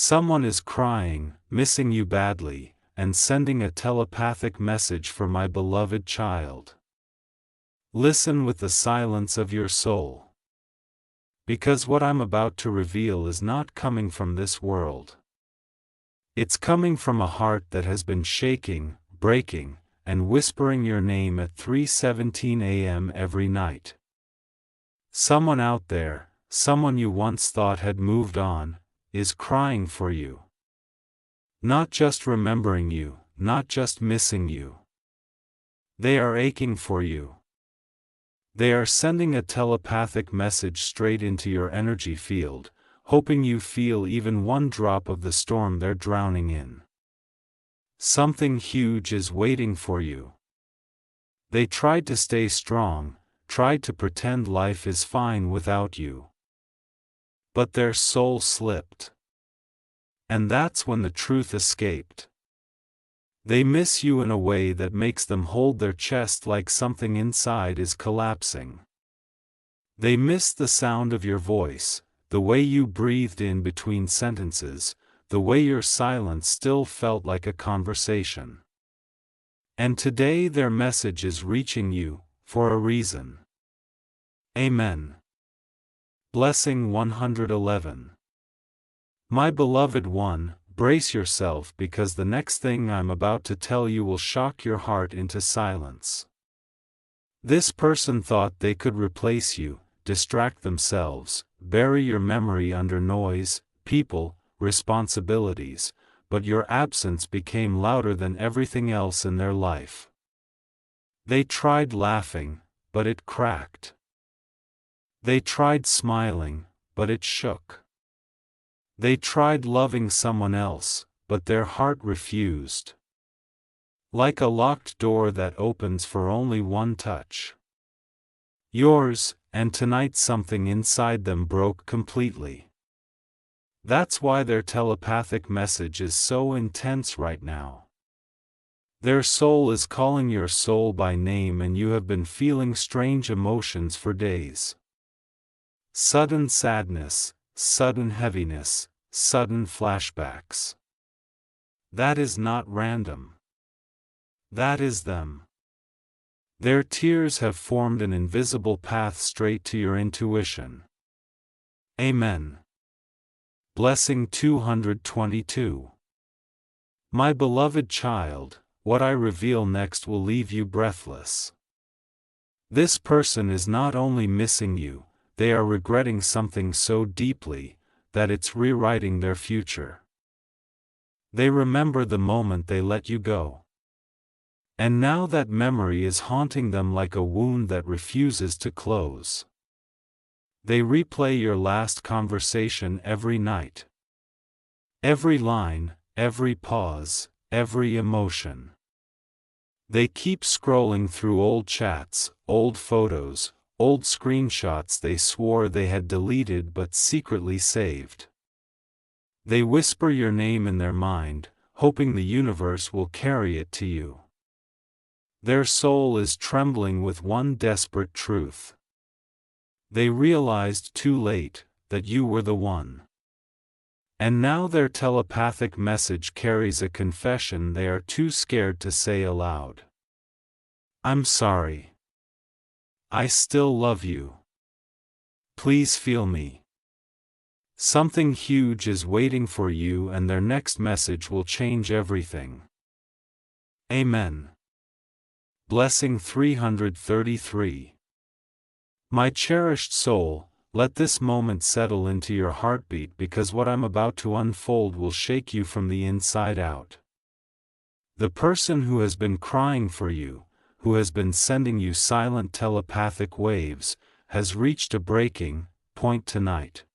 Someone is crying, missing you badly, and sending a telepathic message for my beloved child. Listen with the silence of your soul. Because what I'm about to reveal is not coming from this world. It's coming from a heart that has been shaking, breaking, and whispering your name at 3:17 a.m. every night. Someone out there, someone you once thought had moved on, is crying for you. Not just remembering you, not just missing you. They are aching for you. They are sending a telepathic message straight into your energy field, hoping you feel even one drop of the storm they're drowning in. Something huge is waiting for you. They tried to stay strong, tried to pretend life is fine without you. But their soul slipped. And that's when the truth escaped. They miss you in a way that makes them hold their chest like something inside is collapsing. They miss the sound of your voice, the way you breathed in between sentences, the way your silence still felt like a conversation. And today their message is reaching you, for a reason. Amen. Blessing 111. My beloved one, brace yourself because the next thing I'm about to tell you will shock your heart into silence. This person thought they could replace you, distract themselves, bury your memory under noise, people, responsibilities, but your absence became louder than everything else in their life. They tried laughing, but it cracked. They tried smiling, but it shook. They tried loving someone else, but their heart refused. Like a locked door that opens for only one touch. Yours, and tonight something inside them broke completely. That's why their telepathic message is so intense right now. Their soul is calling your soul by name and you have been feeling strange emotions for days. Sudden sadness, sudden heaviness, sudden flashbacks. That is not random. That is them. Their tears have formed an invisible path straight to your intuition. Amen. Blessing 222. My beloved child, what I reveal next will leave you breathless. This person is not only missing you, they are regretting something so deeply, that it's rewriting their future. They remember the moment they let you go. And now that memory is haunting them like a wound that refuses to close. They replay your last conversation every night. Every line, every pause, every emotion. They keep scrolling through old chats, old photos, old screenshots they swore they had deleted but secretly saved. They whisper your name in their mind, hoping the universe will carry it to you. Their soul is trembling with one desperate truth. They realized too late that you were the one. And now their telepathic message carries a confession they are too scared to say aloud. I'm sorry. I still love you. Please feel me. Something huge is waiting for you and their next message will change everything. Amen. Blessing 333. My cherished soul, let this moment settle into your heartbeat because what I'm about to unfold will shake you from the inside out. The person who has been crying for you, who has been sending you silent telepathic waves, has reached a breaking point tonight.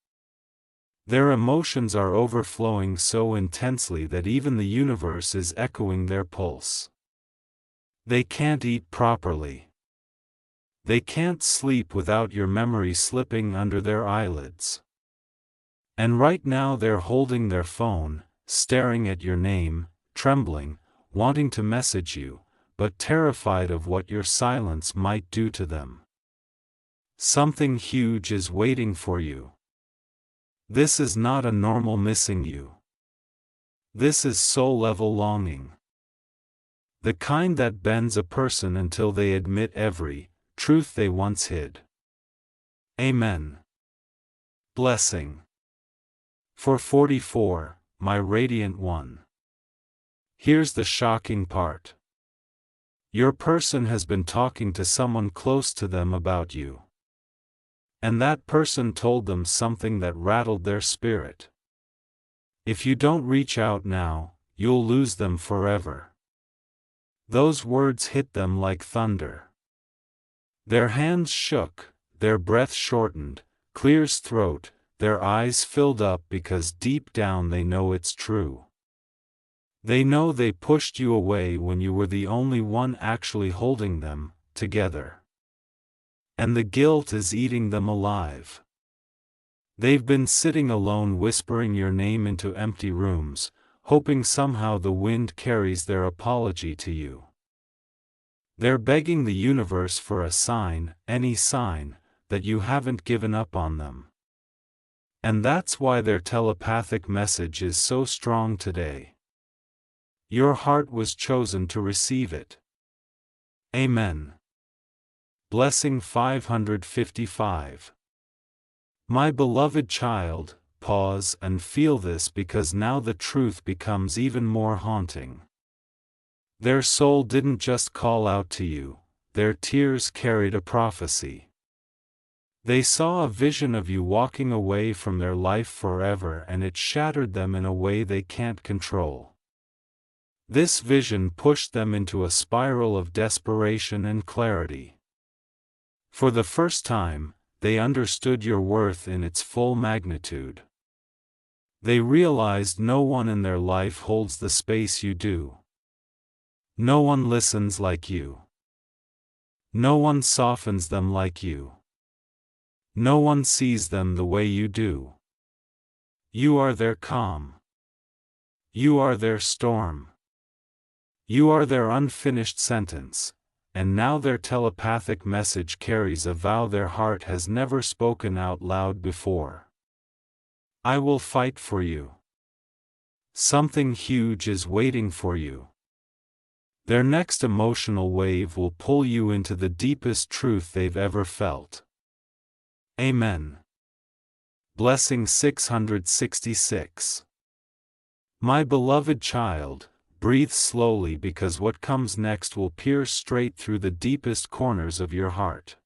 Their emotions are overflowing so intensely that even the universe is echoing their pulse. They can't eat properly. They can't sleep without your memory slipping under their eyelids. And right now they're holding their phone, staring at your name, trembling, wanting to message you, but terrified of what your silence might do to them. Something huge is waiting for you. This is not a normal missing you. This is soul-level longing. The kind that bends a person until they admit every truth they once hid. Amen. Blessing. For 44, my radiant one. Here's the shocking part. Your person has been talking to someone close to them about you. And that person told them something that rattled their spirit. If you don't reach out now, you'll lose them forever. Those words hit them like thunder. Their hands shook, their breath shortened, clear's throat, their eyes filled up because deep down they know it's true. They know they pushed you away when you were the only one actually holding them together. And the guilt is eating them alive. They've been sitting alone whispering your name into empty rooms, hoping somehow the wind carries their apology to you. They're begging the universe for a sign, any sign, that you haven't given up on them. And that's why their telepathic message is so strong today. Your heart was chosen to receive it. Amen. Blessing 555. My beloved child, pause and feel this because now the truth becomes even more haunting. Their soul didn't just call out to you, their tears carried a prophecy. They saw a vision of you walking away from their life forever and it shattered them in a way they can't control. This vision pushed them into a spiral of desperation and clarity. For the first time, they understood your worth in its full magnitude. They realized no one in their life holds the space you do. No one listens like you. No one softens them like you. No one sees them the way you do. You are their calm. You are their storm. You are their unfinished sentence, and now their telepathic message carries a vow their heart has never spoken out loud before. I will fight for you. Something huge is waiting for you. Their next emotional wave will pull you into the deepest truth they've ever felt. Amen. Blessing 666. My beloved child, breathe slowly because what comes next will pierce straight through the deepest corners of your heart.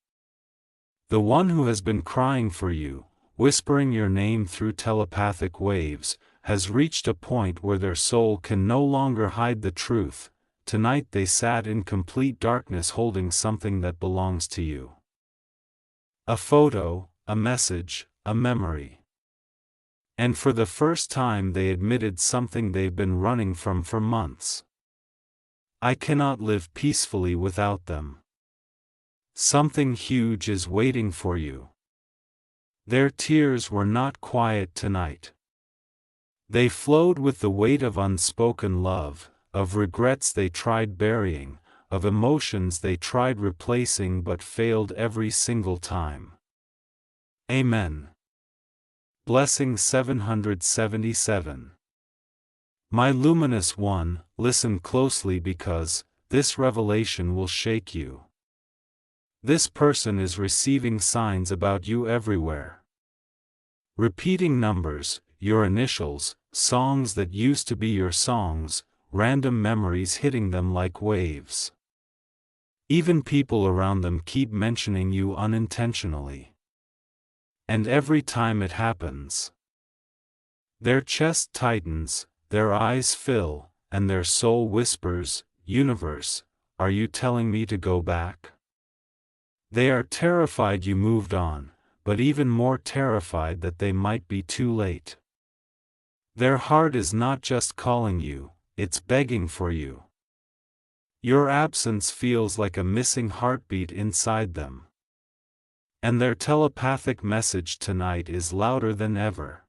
The one who has been crying for you, whispering your name through telepathic waves, has reached a point where their soul can no longer hide the truth. Tonight they sat in complete darkness holding something that belongs to you. A photo, a message, a memory. And for the first time they admitted something they've been running from for months. I cannot live peacefully without them. Something huge is waiting for you. Their tears were not quiet tonight. They flowed with the weight of unspoken love, of regrets they tried burying, of emotions they tried replacing but failed every single time. Amen. Blessing 777. My luminous one, listen closely because this revelation will shake you. This person is receiving signs about you everywhere. Repeating numbers, your initials, songs that used to be your songs, random memories hitting them like waves. Even people around them keep mentioning you unintentionally. And every time it happens, their chest tightens, their eyes fill, and their soul whispers, "Universe, are you telling me to go back?" They are terrified you moved on, but even more terrified that they might be too late. Their heart is not just calling you, it's begging for you. Your absence feels like a missing heartbeat inside them. And their telepathic message tonight is louder than ever.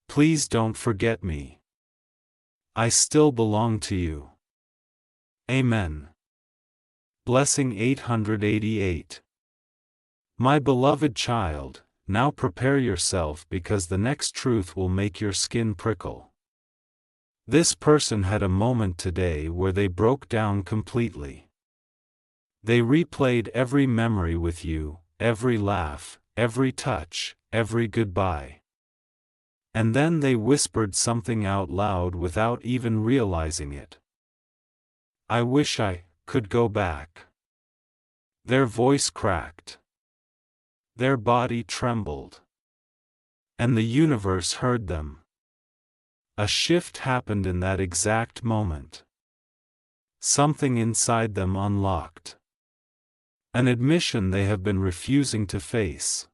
Please don't forget me. I still belong to you. Amen. Blessing 888. My beloved child, now prepare yourself because the next truth will make your skin prickle. This person had a moment today where they broke down completely. They replayed every memory with you, every laugh, every touch, every goodbye. And then they whispered something out loud without even realizing it. I wish I could go back. Their voice cracked. Their body trembled. And the universe heard them. A shift happened in that exact moment. Something inside them unlocked. An admission they have been refusing to face.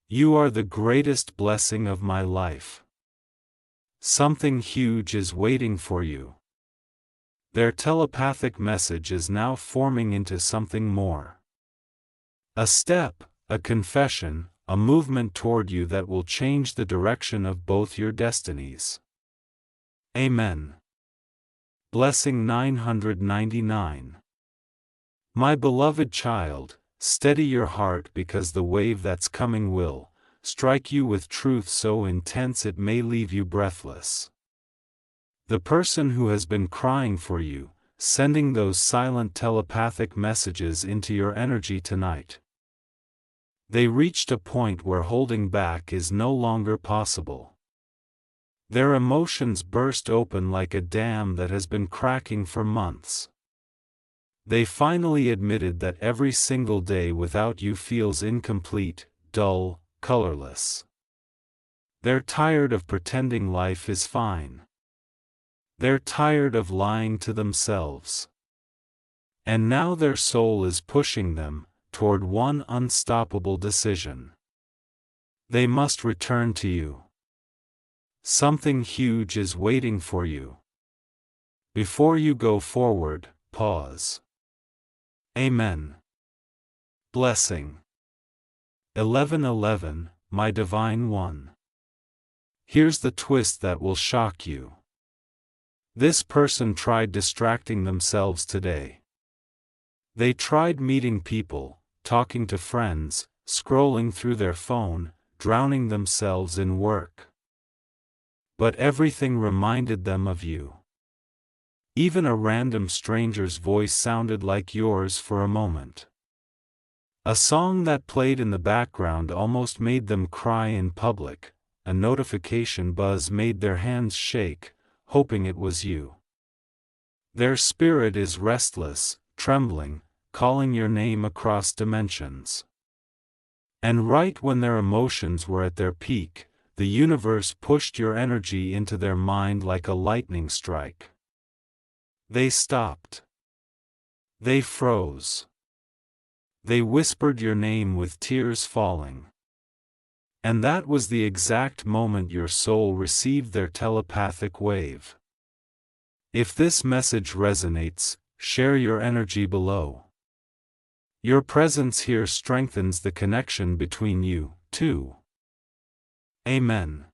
You are the greatest blessing of my life. Something huge is waiting for you. Their telepathic message is now forming into something more. A step, a confession, a movement toward you that will change the direction of both your destinies. Amen. Blessing 999. My beloved child, steady your heart because the wave that's coming will strike you with truth so intense it may leave you breathless. The person who has been crying for you, sending those silent telepathic messages into your energy tonight. They reached a point where holding back is no longer possible. Their emotions burst open like a dam that has been cracking for months. They finally admitted that every single day without you feels incomplete, dull, colorless. They're tired of pretending life is fine. They're tired of lying to themselves. And now their soul is pushing them toward one unstoppable decision. They must return to you. Something huge is waiting for you. Before you go forward, pause. Amen. Blessing 1111, my Divine One. Here's the twist that will shock you. This person tried distracting themselves today. They tried meeting people, talking to friends, scrolling through their phone, drowning themselves in work. But everything reminded them of you. Even a random stranger's voice sounded like yours for a moment. A song that played in the background almost made them cry in public. A notification buzz made their hands shake, hoping it was you. Their spirit is restless, trembling, calling your name across dimensions. And right when their emotions were at their peak, the universe pushed your energy into their mind like a lightning strike. They stopped. They froze. They whispered your name with tears falling. And that was the exact moment your soul received their telepathic wave. If this message resonates, share your energy below. Your presence here strengthens the connection between you, two. Amen.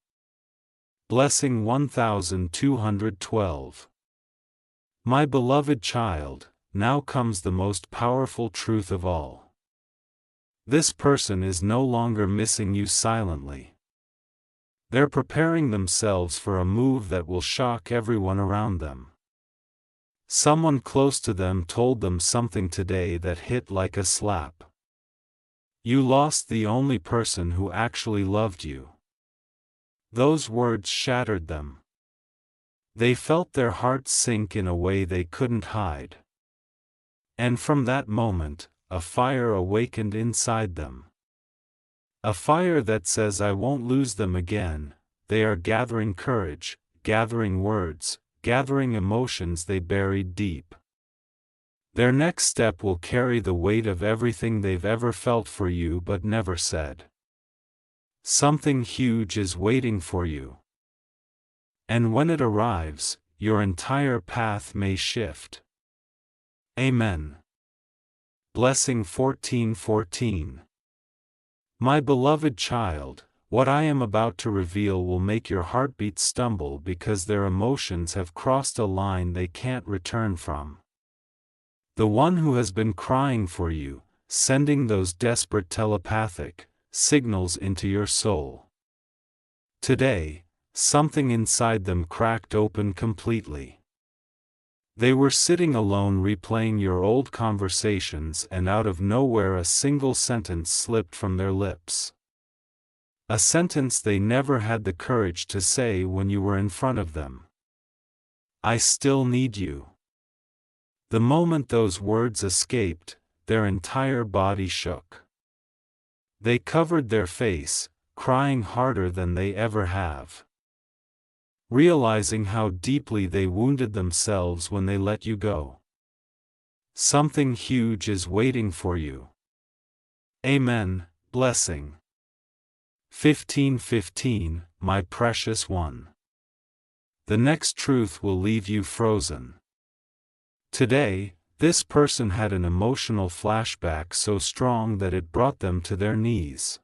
Blessing 1212. My beloved child, now comes the most powerful truth of all. This person is no longer missing you silently. They're preparing themselves for a move that will shock everyone around them. Someone close to them told them something today that hit like a slap. You lost the only person who actually loved you. Those words shattered them. They felt their hearts sink in a way they couldn't hide. And from that moment, a fire awakened inside them. A fire that says I won't lose them again. They are gathering courage, gathering words, gathering emotions they buried deep. Their next step will carry the weight of everything they've ever felt for you but never said. Something huge is waiting for you. And when it arrives, your entire path may shift. Amen. Blessing 1414. My beloved child, what I am about to reveal will make your heartbeat stumble because their emotions have crossed a line they can't return from. The one who has been crying for you, sending those desperate telepathic signals into your soul. Today, something inside them cracked open completely. They were sitting alone replaying your old conversations, and out of nowhere a single sentence slipped from their lips. A sentence they never had the courage to say when you were in front of them. I still need you. The moment those words escaped, their entire body shook. They covered their face, crying harder than they ever have. Realizing how deeply they wounded themselves when they let you go. Something huge is waiting for you. Amen. Blessing. 15:15, my precious one. The next truth will leave you frozen. Today, this person had an emotional flashback so strong that it brought them to their knees.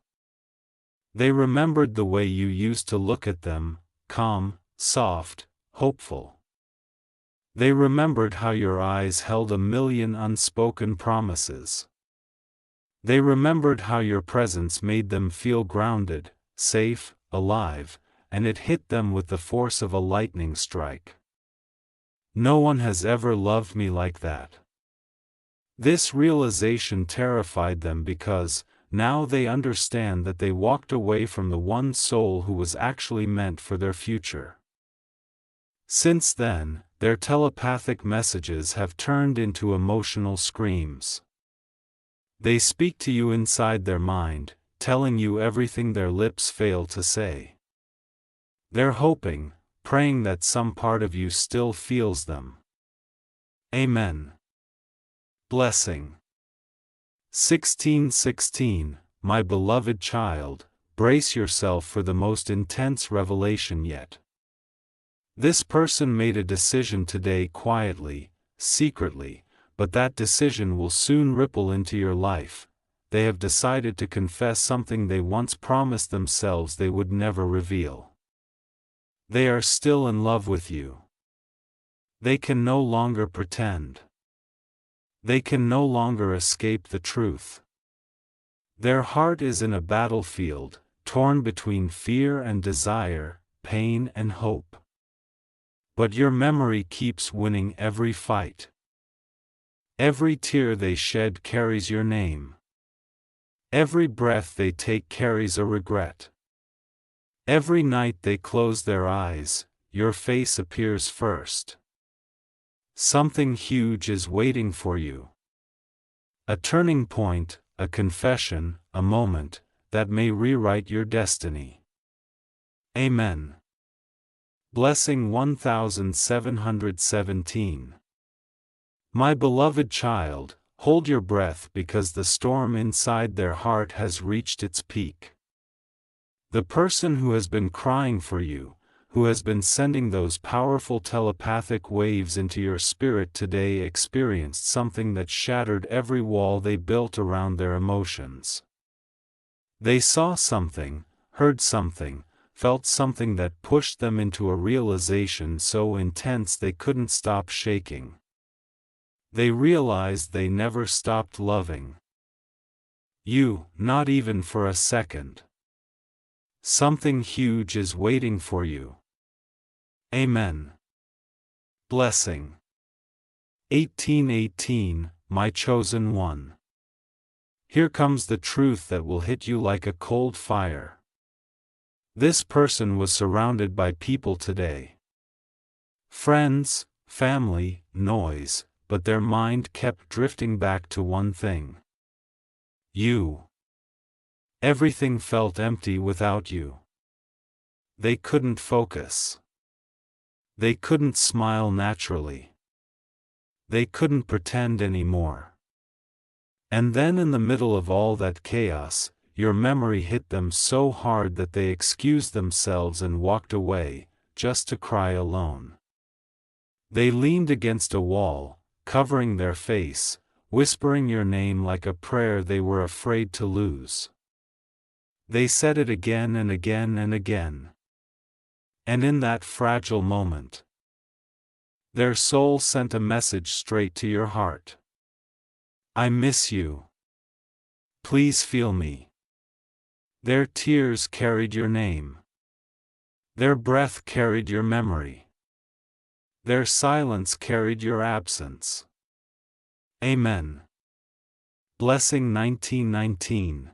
They remembered the way you used to look at them, calm, soft, hopeful. They remembered how your eyes held a million unspoken promises. They remembered how your presence made them feel grounded, safe, alive, and it hit them with the force of a lightning strike. No one has ever loved me like that. This realization terrified them because, now they understand that they walked away from the one soul who was actually meant for their future. Since then, their telepathic messages have turned into emotional screams. They speak to you inside their mind, telling you everything their lips fail to say. They're hoping, praying that some part of you still feels them. Amen. Blessing. 16:16, my beloved child, brace yourself for the most intense revelation yet. This person made a decision today quietly, secretly, but that decision will soon ripple into your life. They have decided to confess something they once promised themselves they would never reveal. They are still in love with you. They can no longer pretend. They can no longer escape the truth. Their heart is in a battlefield, torn between fear and desire, pain and hope. But your memory keeps winning every fight. Every tear they shed carries your name. Every breath they take carries a regret. Every night they close their eyes, your face appears first. Something huge is waiting for you. A turning point, a confession, a moment that may rewrite your destiny. Amen. Blessing 1717. My beloved child, hold your breath because the storm inside their heart has reached its peak. The person who has been crying for you, who has been sending those powerful telepathic waves into your spirit today experienced something that shattered every wall they built around their emotions. They saw something, heard something, felt something that pushed them into a realization so intense they couldn't stop shaking. They realized they never stopped loving you, not even for a second. Something huge is waiting for you. Amen. Blessing. 1818, my chosen one. Here comes the truth that will hit you like a cold fire. This person was surrounded by people today. Friends, family, noise, but their mind kept drifting back to one thing. You. Everything felt empty without you. They couldn't focus. They couldn't smile naturally. They couldn't pretend anymore. And then in the middle of all that chaos, your memory hit them so hard that they excused themselves and walked away, just to cry alone. They leaned against a wall, covering their face, whispering your name like a prayer they were afraid to lose. They said it again and again and again. And in that fragile moment, their soul sent a message straight to your heart. I miss you. Please feel me. Their tears carried your name. Their breath carried your memory. Their silence carried your absence. Amen. Blessing 1919.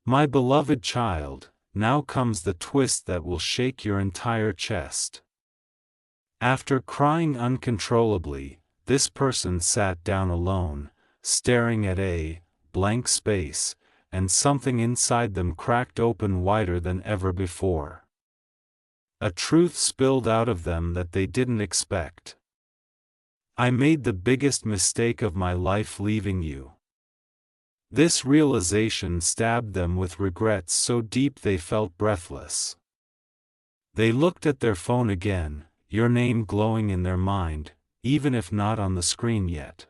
My beloved child, now comes the twist that will shake your entire chest. After crying uncontrollably, this person sat down alone, staring at a blank space, and something inside them cracked open wider than ever before. A truth spilled out of them that they didn't expect. I made the biggest mistake of my life leaving you. This realization stabbed them with regrets so deep they felt breathless. They looked at their phone again, your name glowing in their mind, even if not on the screen yet.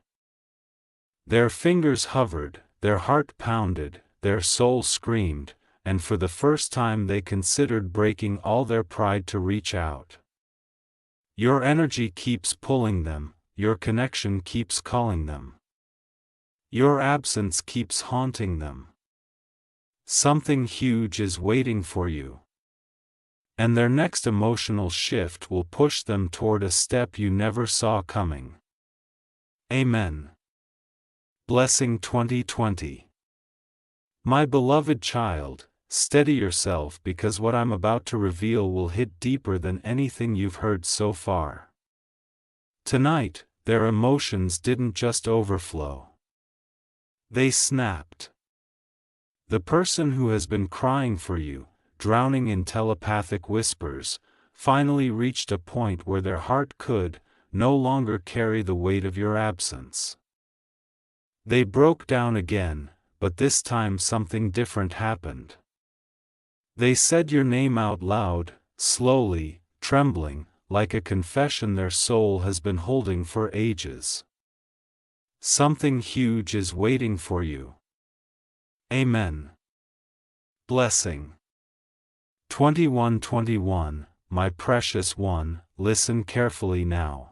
Their fingers hovered, their heart pounded, their soul screamed, and for the first time they considered breaking all their pride to reach out. Your energy keeps pulling them, your connection keeps calling them. Your absence keeps haunting them. Something huge is waiting for you. And their next emotional shift will push them toward a step you never saw coming. Amen. Blessing 2020. My beloved child, steady yourself because what I'm about to reveal will hit deeper than anything you've heard so far. Tonight, their emotions didn't just overflow. They snapped. The person who has been crying for you, drowning in telepathic whispers, finally reached a point where their heart could no longer carry the weight of your absence. They broke down again, but this time something different happened. They said your name out loud, slowly, trembling, like a confession their soul has been holding for ages. Something huge is waiting for you. Amen. Blessing 2121. My precious one, listen carefully now.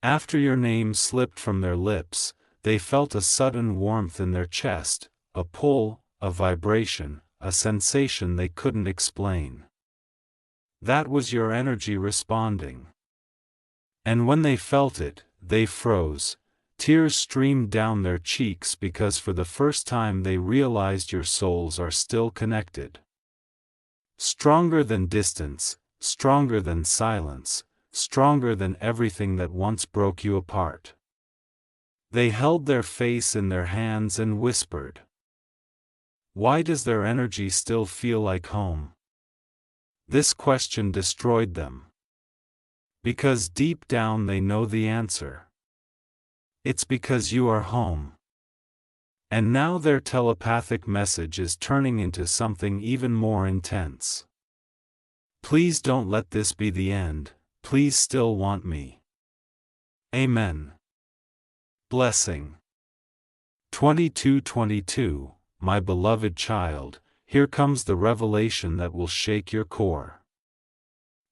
After your name slipped from their lips, they felt a sudden warmth in their chest, a pull, a vibration, a sensation they couldn't explain. That was your energy responding. And when they felt it, they froze. Tears streamed down their cheeks because for the first time they realized your souls are still connected. Stronger than distance, stronger than silence, stronger than everything that once broke you apart. They held their face in their hands and whispered. Why does their energy still feel like home? This question destroyed them. Because deep down they know the answer. It's because you are home. And now their telepathic message is turning into something even more intense. Please don't let this be the end, please still want me. Amen. Blessing 2222. My beloved child, here comes the revelation that will shake your core.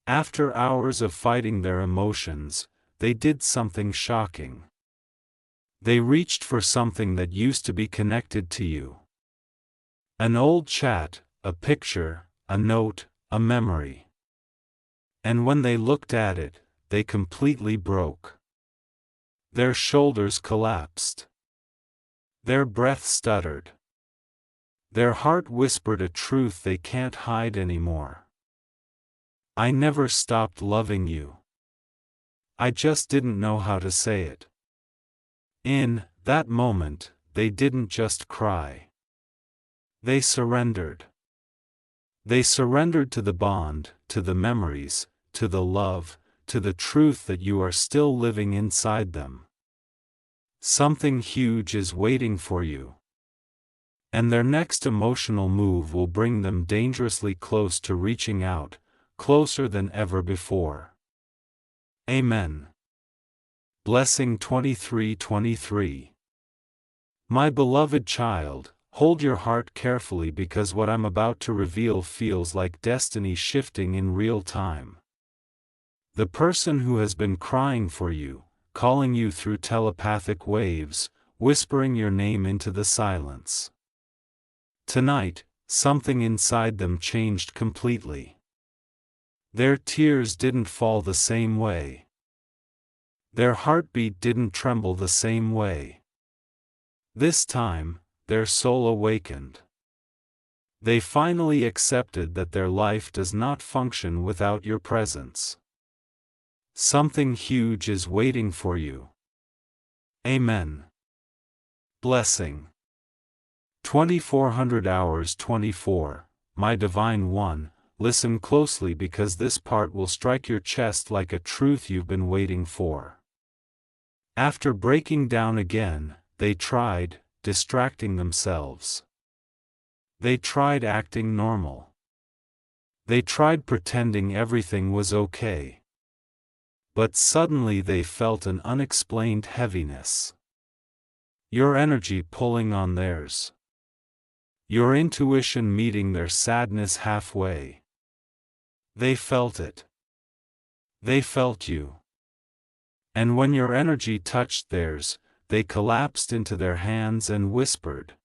After hours of fighting their emotions, they did something shocking. They reached for something that used to be connected to you. An old chat, a picture, a note, a memory. And when they looked at it, they completely broke. Their shoulders collapsed. Their breath stuttered. Their heart whispered a truth they can't hide anymore. I never stopped loving you. I just didn't know how to say it. In that moment, they didn't just cry. They surrendered. They surrendered to the bond, to the memories, to the love, to the truth that you are still living inside them. Something huge is waiting for you. And their next emotional move will bring them dangerously close to reaching out, closer than ever before. Amen. Blessing 2323. My beloved child, hold your heart carefully because what I'm about to reveal feels like destiny shifting in real time. The person who has been crying for you, calling you through telepathic waves, whispering your name into the silence. Tonight, something inside them changed completely. Their tears didn't fall the same way. Their heartbeat didn't tremble the same way. This time, their soul awakened. They finally accepted that their life does not function without your presence. Something huge is waiting for you. Amen. Blessing. 2400 hours 24. My Divine One, listen closely because this part will strike your chest like a truth you've been waiting for. After breaking down again, they tried distracting themselves. They tried acting normal. They tried pretending everything was okay. But suddenly they felt an unexplained heaviness. Your energy pulling on theirs. Your intuition meeting their sadness halfway. They felt it. They felt you. And when your energy touched theirs, they collapsed into their hands and whispered,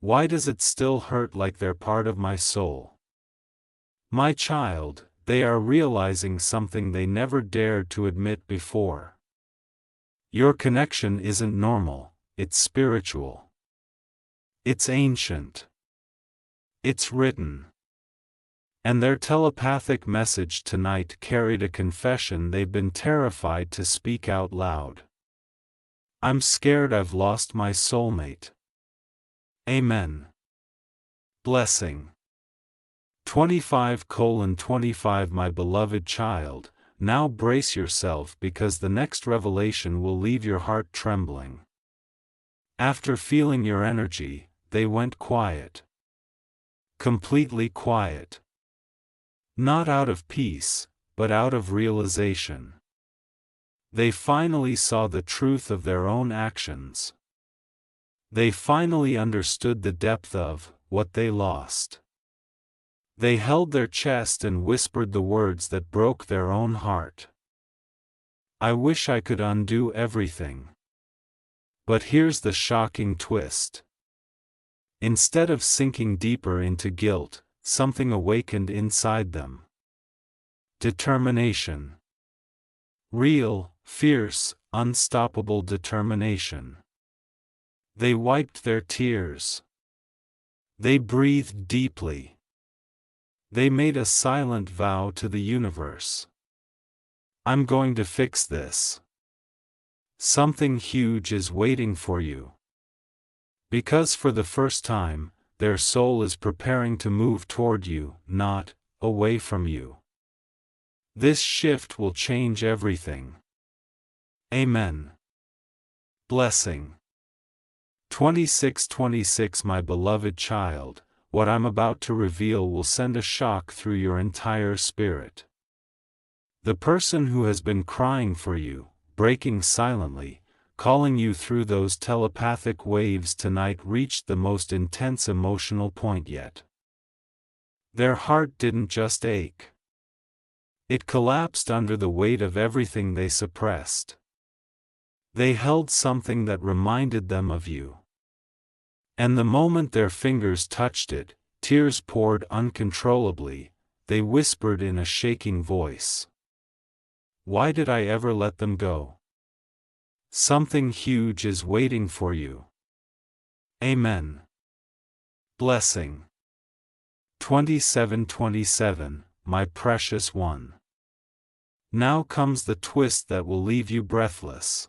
"Why does it still hurt like they're part of my soul?" My child, they are realizing something they never dared to admit before. Your connection isn't normal, it's spiritual. It's ancient. It's written. And their telepathic message tonight carried a confession they've been terrified to speak out loud. I'm scared I've lost my soulmate. Amen. Blessing. 25:25 My beloved child, now brace yourself because the next revelation will leave your heart trembling. After feeling your energy, they went quiet. Completely quiet. Not out of peace, but out of realization. They finally saw the truth of their own actions. They finally understood the depth of what they lost. They held their chest and whispered the words that broke their own heart. I wish I could undo everything. But here's the shocking twist. Instead of sinking deeper into guilt, something awakened inside them. Determination. Real, fierce, unstoppable determination. They wiped their tears. They breathed deeply. They made a silent vow to the universe. I'm going to fix this. Something huge is waiting for you. Because for the first time, their soul is preparing to move toward you, not away from you. This shift will change everything. Amen. Blessing. 26:26 My beloved child, what I'm about to reveal will send a shock through your entire spirit. The person who has been crying for you, breaking silently, calling you through those telepathic waves tonight reached the most intense emotional point yet. Their heart didn't just ache. It collapsed under the weight of everything they suppressed. They held something that reminded them of you. And the moment their fingers touched it, tears poured uncontrollably. They whispered in a shaking voice, "Why did I ever let them go? Something huge is waiting for you." Amen. Blessing. 27:27 My precious one. Now comes the twist that will leave you breathless.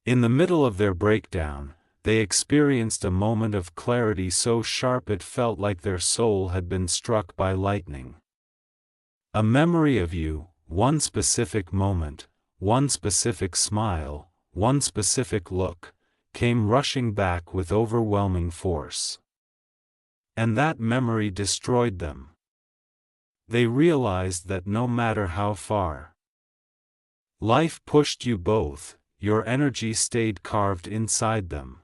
In the middle of their breakdown, they experienced a moment of clarity so sharp it felt like their soul had been struck by lightning. A memory of you, one specific moment, one specific smile, one specific look, came rushing back with overwhelming force. And that memory destroyed them. They realized that no matter how far life pushed you both, your energy stayed carved inside them.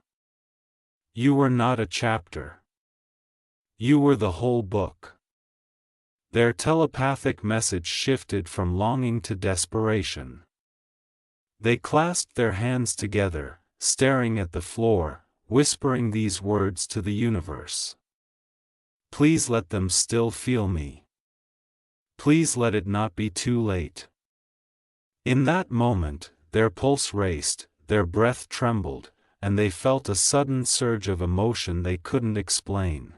You were not a chapter. You were the whole book. Their telepathic message shifted from longing to desperation. They clasped their hands together, staring at the floor, whispering these words to the universe. Please let them still feel me. Please let it not be too late. In that moment, their pulse raced, their breath trembled, and they felt a sudden surge of emotion they couldn't explain.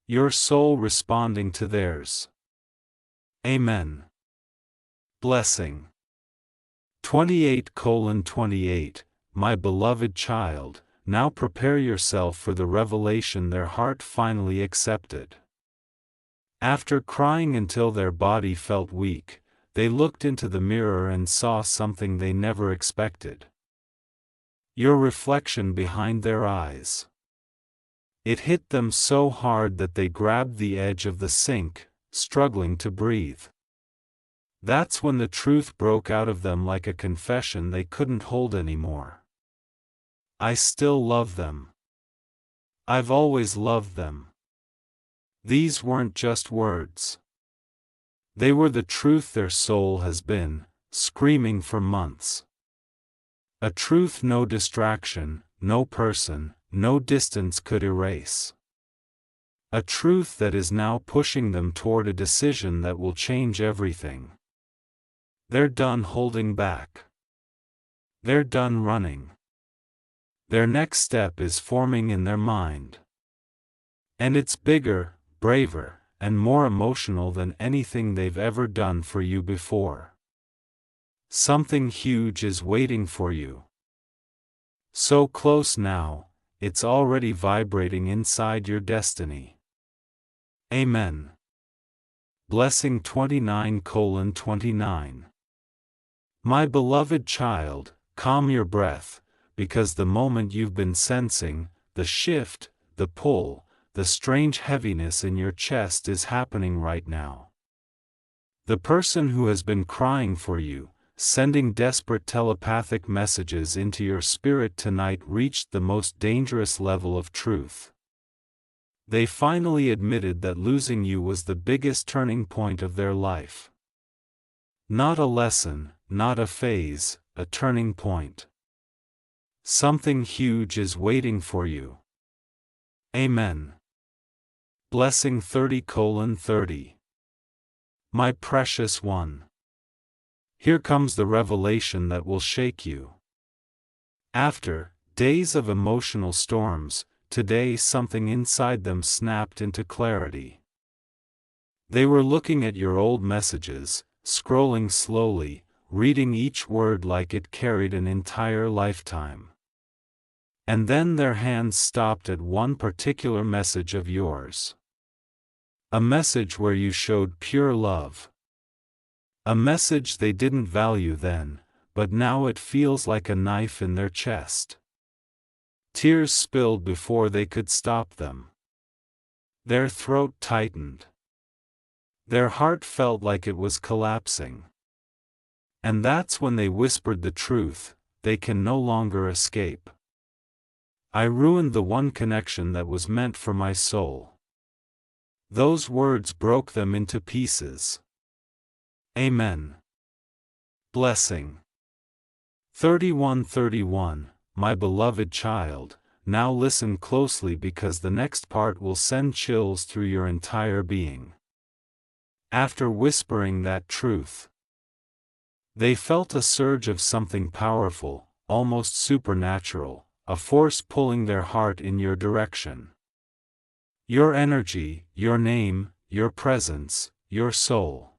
Your soul responding to theirs. Amen. Blessing. 28:28 My beloved child, now prepare yourself for the revelation their heart finally accepted. After crying until their body felt weak, they looked into the mirror and saw something they never expected. Your reflection behind their eyes. It hit them so hard that they grabbed the edge of the sink, struggling to breathe. That's when the truth broke out of them like a confession they couldn't hold anymore. I still love them. I've always loved them. These weren't just words. They were the truth their soul has been screaming for months. A truth no distraction, no person, no distance could erase. A truth that is now pushing them toward a decision that will change everything. They're done holding back. They're done running. Their next step is forming in their mind. And it's bigger, braver, and more emotional than anything they've ever done for you before. Something huge is waiting for you. So close now, it's already vibrating inside your destiny. Amen. Blessing 29:29 My beloved child, calm your breath, because the moment you've been sensing, the shift, the pull, the strange heaviness in your chest is happening right now. The person who has been crying for you, sending desperate telepathic messages into your spirit tonight reached the most dangerous level of truth. They finally admitted that losing you was the biggest turning point of their life. Not a lesson, not a phase, a turning point. Something huge is waiting for you. Amen. Blessing 30:30 My precious one. Here comes the revelation that will shake you. After days of emotional storms, today something inside them snapped into clarity. They were looking at your old messages, scrolling slowly, reading each word like it carried an entire lifetime. And then their hands stopped at one particular message of yours. A message where you showed pure love. A message they didn't value then, but now it feels like a knife in their chest. Tears spilled before they could stop them. Their throat tightened. Their heart felt like it was collapsing. And that's when they whispered the truth, they can no longer escape. I ruined the one connection that was meant for my soul. Those words broke them into pieces. Amen. Blessing 31:31 My beloved child, now listen closely because the next part will send chills through your entire being. After whispering that truth, they felt a surge of something powerful, almost supernatural, a force pulling their heart in your direction. Your energy, your name, your presence, your soul.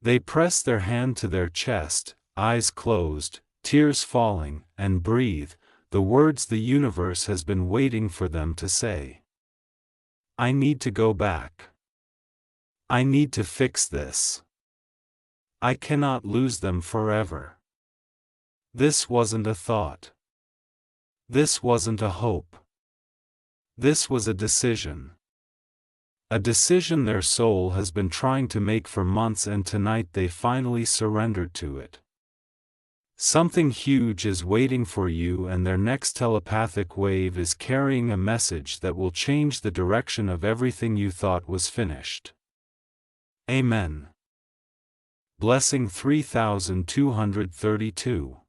They press their hand to their chest, eyes closed, tears falling, and breathe, the words the universe has been waiting for them to say. I need to go back. I need to fix this. I cannot lose them forever. This wasn't a thought. This wasn't a hope. This was a decision. A decision their soul has been trying to make for months, and tonight they finally surrendered to it. Something huge is waiting for you, and their next telepathic wave is carrying a message that will change the direction of everything you thought was finished. Amen. Blessing 3232